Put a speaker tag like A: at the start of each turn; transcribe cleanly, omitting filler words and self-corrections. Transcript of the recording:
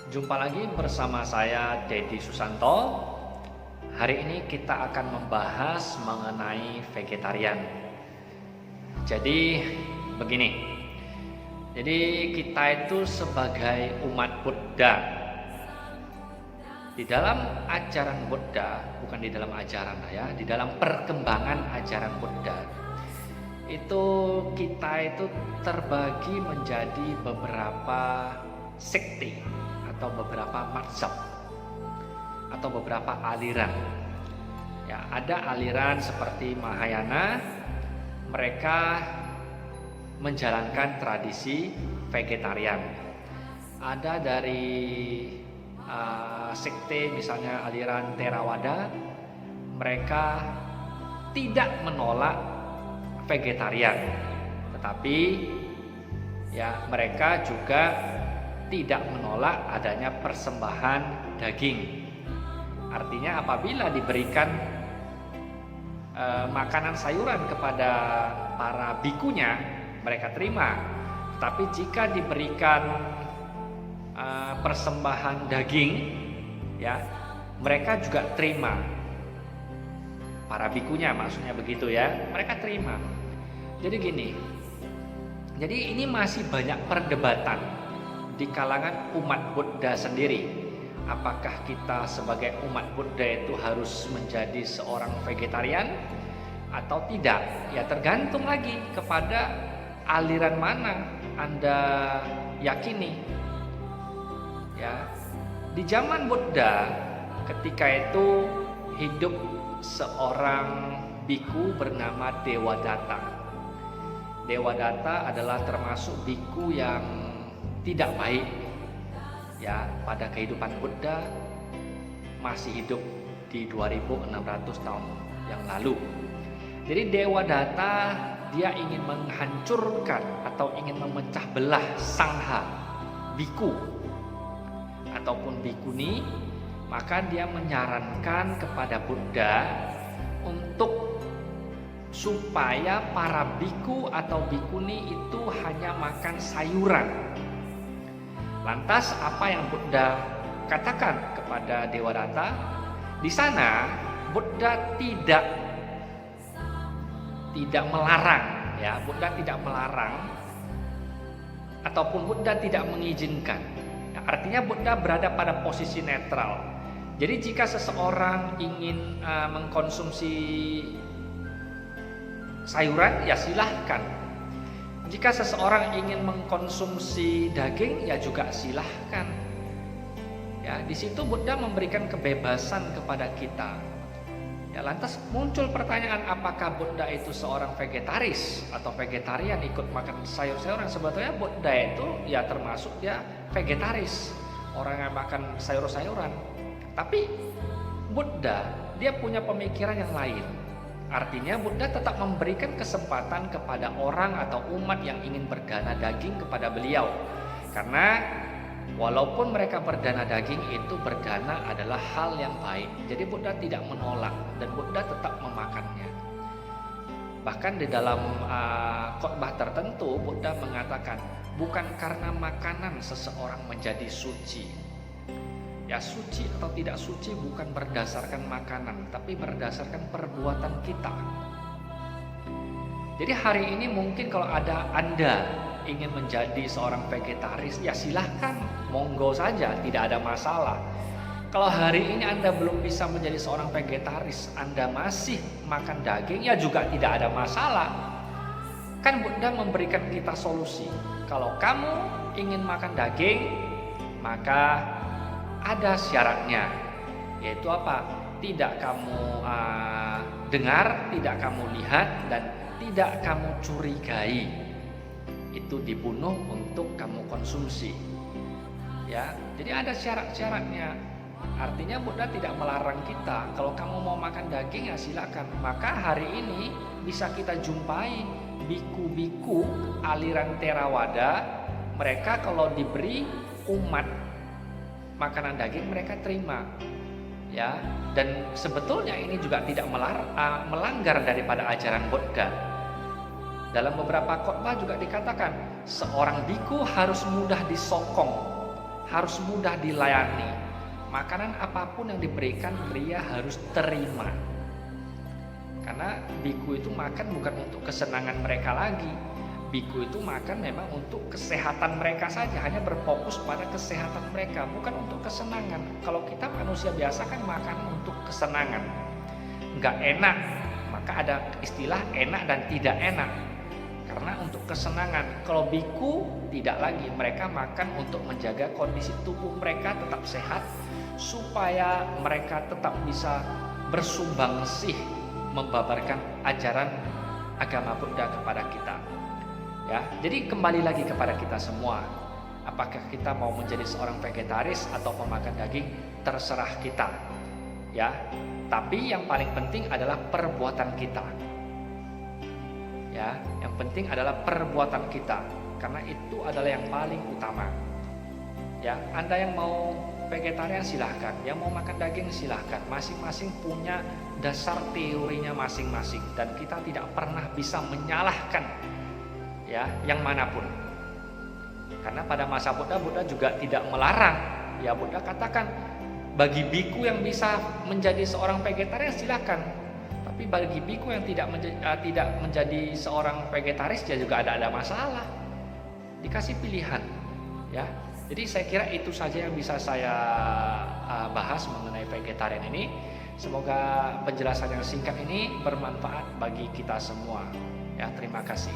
A: Jumpa lagi bersama saya Dedi Susanto. Hari ini kita akan membahas mengenai vegetarian. Jadi begini. Kita itu sebagai umat Buddha, di dalam ajaran Buddha, bukan di dalam ajaran ya, di dalam perkembangan ajaran Buddha itu kita itu terbagi menjadi beberapa sekte atau beberapa mazhab atau beberapa aliran. Ya, ada aliran seperti Mahayana, mereka menjalankan tradisi vegetarian. Ada dari sekte misalnya aliran Theravada, mereka tidak menolak vegetarian, tetapi ya mereka juga tidak menolak adanya persembahan daging. Artinya apabila diberikan makanan sayuran kepada para bikunya, mereka terima. Tapi jika diberikan persembahan daging, ya mereka juga terima. Para bikunya maksudnya begitu ya, mereka terima. Jadi gini, jadi ini masih banyak perdebatan di kalangan umat Buddha sendiri. Apakah kita sebagai umat Buddha itu harus menjadi seorang vegetarian atau tidak? Ya tergantung lagi kepada aliran mana Anda yakini. Ya, di zaman Buddha ketika itu hidup seorang biku bernama Dewadatta. Dewadatta adalah termasuk biku yang tidak baik. Ya, pada kehidupan Buddha masih hidup di 2600 tahun yang lalu. Jadi Dewadatta dia ingin menghancurkan atau ingin memecah belah sangha biku ataupun bikuni, maka dia menyarankan kepada Buddha untuk supaya para biku atau bikuni itu hanya makan sayuran. Lantas apa yang Buddha katakan kepada Dewadatta? Di sana Buddha tidak melarang, ya Buddha tidak melarang ataupun Buddha tidak mengizinkan. Nah, artinya Buddha berada pada posisi netral. Jadi jika seseorang ingin mengkonsumsi sayuran, ya silahkan. Jika seseorang ingin mengkonsumsi daging, ya juga silahkan. Ya, di situ Buddha memberikan kebebasan kepada kita. Ya, lantas muncul pertanyaan, apakah Buddha itu seorang vegetaris atau vegetarian ikut makan sayur-sayuran? Sebetulnya Buddha itu ya termasuk dia vegetaris, orang yang makan sayur-sayuran. Tapi Buddha dia punya pemikiran yang lain. Artinya Buddha tetap memberikan kesempatan kepada orang atau umat yang ingin berdana daging kepada beliau. Karena walaupun mereka berdana daging, itu berdana adalah hal yang baik. Jadi Buddha tidak menolak dan Buddha tetap memakannya. Bahkan di dalam khotbah tertentu Buddha mengatakan, bukan karena makanan seseorang menjadi suci. Ya, suci atau tidak suci bukan berdasarkan makanan, tapi berdasarkan perbuatan kita. Jadi hari ini mungkin kalau ada Anda ingin menjadi seorang vegetaris, ya silahkan, monggo saja, tidak ada masalah. Kalau hari ini Anda belum bisa menjadi seorang vegetaris, Anda masih makan daging, ya juga tidak ada masalah. Kan Buddha memberikan kita solusi. Kalau kamu ingin makan daging, maka ada syaratnya, yaitu apa? Tidak kamu dengar, tidak kamu lihat, dan tidak kamu curigai. Itu dibunuh untuk kamu konsumsi. Ya, jadi ada syarat-syaratnya. Artinya Buddha tidak melarang kita. Kalau kamu mau makan daging, ya silakan. Maka hari ini bisa kita jumpai biku-biku aliran Theravada. Mereka kalau diberi umat makanan daging, mereka terima, ya. Dan sebetulnya ini juga tidak melanggar daripada ajaran Buddha. Dalam beberapa khotbah juga dikatakan seorang biku harus mudah disokong, harus mudah dilayani. Makanan apapun yang diberikan pria harus terima. Karena biku itu makan bukan untuk kesenangan mereka lagi. Biku itu makan memang untuk kesehatan mereka saja, hanya berfokus pada kesehatan mereka, bukan untuk kesenangan. Kalau kita manusia biasa kan makan untuk kesenangan, nggak enak, maka ada istilah enak dan tidak enak. Karena untuk kesenangan. Kalau biku tidak lagi, mereka makan untuk menjaga kondisi tubuh mereka tetap sehat, supaya mereka tetap bisa bersumbangsih membabarkan ajaran agama Buddha kepada kita. Ya, jadi kembali lagi kepada kita semua. Apakah kita mau menjadi seorang vegetaris atau pemakan daging, terserah kita. Ya, tapi yang paling penting adalah perbuatan kita. Ya, yang penting adalah perbuatan kita, karena itu adalah yang paling utama. Ya, Anda yang mau vegetarian silahkan, yang mau makan daging silahkan. Masing-masing punya dasar teorinya masing-masing, dan kita tidak pernah bisa menyalahkan ya yang manapun. Karena pada masa Buddha juga tidak melarang. Ya, Buddha katakan bagi biku yang bisa menjadi seorang vegetarian silahkan. Tapi bagi biku yang tidak menjadi seorang vegetaris ya juga ada masalah. Dikasih pilihan, ya. Jadi saya kira itu saja yang bisa saya bahas mengenai vegetarian ini. Semoga penjelasan yang singkat ini bermanfaat bagi kita semua. Ya, terima kasih.